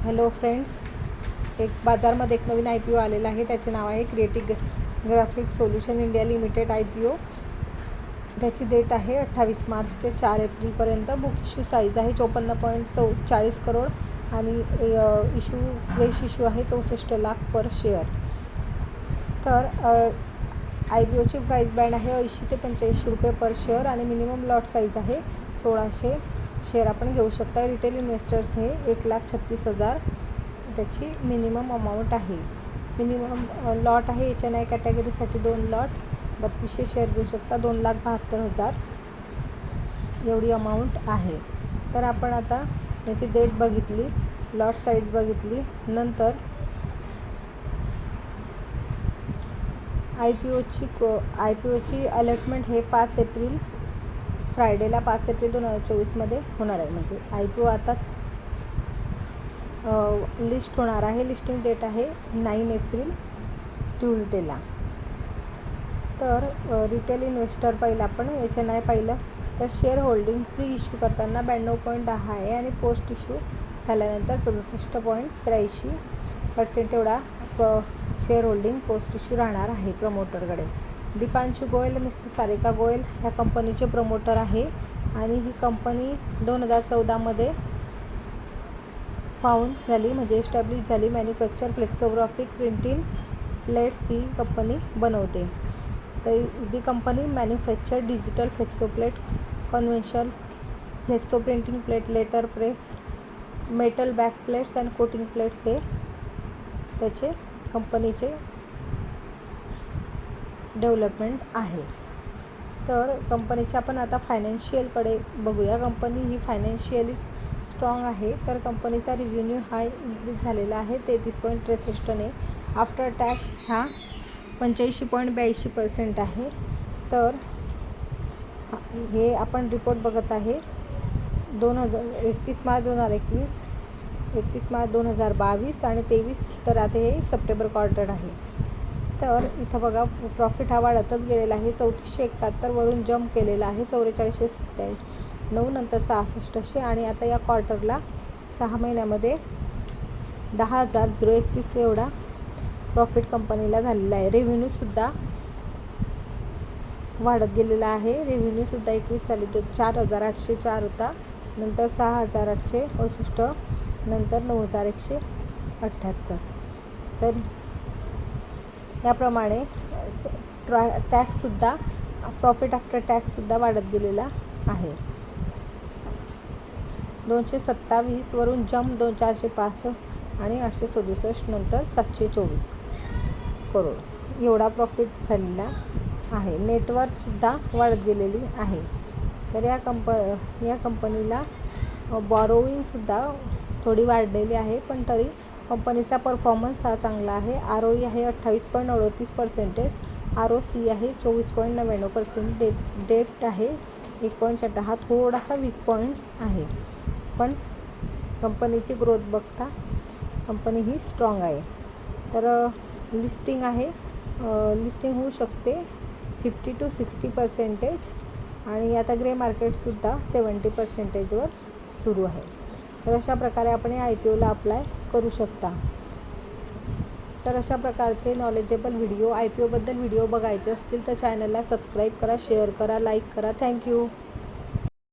Hello friends, एक बाजारमध्ये एक नवीन IPO आलेला आहे. त्याचे नाव आहे creative graphic solution India limited IPO. त्याची डेट आहे 28 मार्च ते 4 एप्रिलपर्यंत. बुक इश्यू साईज आहे 54.40 करोड आणि फ्रेश इश्यू आहे 64 लाख पर शेअर. तर IPOची प्राईस बँड आहे 80 ते 85 रुपये पर शेअर आणि मिनिमम लॉट साईज आहे 1600 शेअर आपण घेऊ शकता. रिटेल इन्व्हेस्टर्स हे 1,36,000 त्याची मिनिमम अमाऊंट आहे. मिनिमम लॉट आहे HNI कॅटेगरीसाठी 2 लॉट 3200 शेअर घेऊ शकता. 2,72,000 एवढी अमाऊंट आहे. तर आपण आता याची डेट बघितली, लॉट साईज बघितली, नंतर IPOची अलॉटमेंट हे 5 एप्रिल फ्रायडेला 5 एप्रिल 2024 होणार आहे. म्हणजे IPO आताच लिस्ट होणार आहे. लिस्टिंग डेट आहे 9 एप्रिल ट्यूजडेला. तर रिटेल इन्व्हेस्टर पहिलं आपण HNI पाहिलं तर शेअर होल्डिंग प्री इश्यू करताना 92.10 आहे आणि पोस्ट इश्यू झाल्यानंतर 67.83% एवढा शेअर होल्डिंग पोस्ट इश्यू राहणार आहे प्रमोटरकडे. दीपांशु गोयल मिसेस सारिका गोयल ह्या कंपनीचे प्रमोटर आहे आणि ही कंपनी 2014 फाउंड झाली, म्हणजे एस्टॅब्लिश झाली. मॅन्युफॅक्चर फ्लेक्सोग्राफिक प्रिंटिंग प्लेट्स ही कंपनी बनवते. तर the company manufacture digital flexoplate, conventional flexo printing plate, letter press, metal back plates and coating plates हे त्याचे कंपनीचे डेव्हलपमेंट आहे. तर कंपनीच्या आपण आता फायनान्शियलकडे बघूया. कंपनी ही फायनान्शियली स्ट्रॉंग आहे. तर कंपनीचा रेव्हेन्यू हा इन्क्रीज झालेला आहे 33.63ने. आफ्टर टॅक्स हा 85.82% आहे. तर हे आपण रिपोर्ट बघत आहे 31 मार्च 2021, 31 मार्च 2022 आणि 23. तर आता हे सप्टेंबर क्वार्टर आहे. तर इथं बघा प्रॉफिट हा वाढतच गेलेला आहे. 3471 वरून जम्प केलेला आहे 4497 नंतर 6600 आणि आता या क्वार्टरला 6 महिन्यामध्ये 10,031 एवढा प्रॉफिट कंपनीला झालेला आहे. रेव्हेन्यूसुद्धा वाढत गेलेला आहे. रेव्हेन्यूसुद्धा 21 साली तो 4,804 होता, नंतर 6,868, नंतर 9,178. तर याप्रमाणे टॅक्ससुद्धा प्रॉफिट आफ्टर टॅक्ससुद्धा वाढत गेलेला आहे. 227 वरून जम्प 465 आणि 867 नंतर 724 करोड एवढा प्रॉफिट झालेला आहे. नेटवर्कसुद्धा वाढत गेलेली आहे. तर या कंपनीला बॉरोईंगसुद्धा थोडी वाढलेली आहे, पण तरी कंपनीचा परफॉर्मन्स हा चांगला आहे. ROE आहे 28.38%, ROC आहे 24.99%, डेट आहे 1.6. हा थोडासा वीक पॉईंट्स आहे, पण कंपनीची ग्रोथ बघता कंपनी ही स्ट्रॉंग आहे. तर लिस्टिंग आहे, लिस्टिंग होऊ शकते 50 to 60% आणि आता ग्रे मार्केटसुद्धा 70%वर सुरू आहे. तर अशा प्रकारे आपण या IPOला अप्लाय करू शकता. तर अशा प्रकारचे नॉलेजेबल व्हिडिओ IPOबद्दल व्हिडिओ बघायचे असतील तर चॅनलला सबस्क्राईब करा, शेअर करा, लाईक करा. थँक्यू.